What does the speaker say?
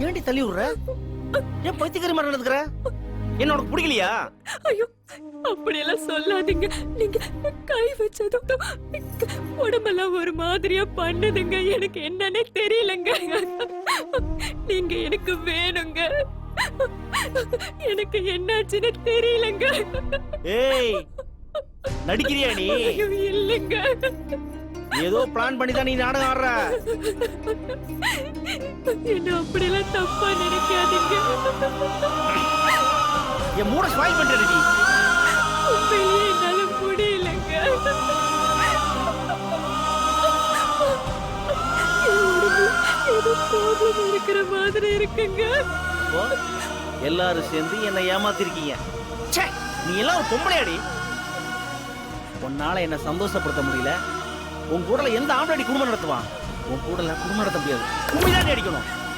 ஏன்டி தள்ளி விடுற? ஏன் பைத்தியக்காரி மாதிரி நடந்துக்கிற? என்ன உனக்கு பிடிக்கலையா? ஐயோ அப்படியெல்லாம் சொல்லாதீங்க. நீங்க கை வச்சதும் உடம்பெல்லாம் ஒரு மாதிரியா பண்ணுதுங்க. எனக்கு என்னன்னே தெரியலங்க. நீங்க எனக்கு வேணுங்க. எனக்கு என்னாச்சுன்னு தெரியலங்க. ஏய், நடிக்கிறியா நீ? ஐயோ, இல்லைங்க. ஏதோ பிளான் பண்ணி தான் நீ நாடகம் ஆடுற. என்ன அப்படியெல்லாம் தப்பா நினைக்காதீங்க. என் மூட ஸ்பாயில் பண்ற நீ. உண்மையிலேயே என்னால முடியலங்க. என் உடம்புல ஏதோ ப்ராப்ளம் இருக்கிற மாதிரி இருக்குங்க. ஓ, எல்லாரும் சேர்ந்து என்னை ஏமாத்திருக்கீங்க. ச்சே, நீ எல்லாம் ஒரு பொம்பளையாடி. உன்னால என்ன சந்தோஷப்படுத்த முடியல. உன் கூடல எந்த ஆம்பளை குடும்பம் நடத்துவான்? உன் கூடல குடும்பம் நடத்த முடியாது. கும்மிதான் அடிக்கணும்.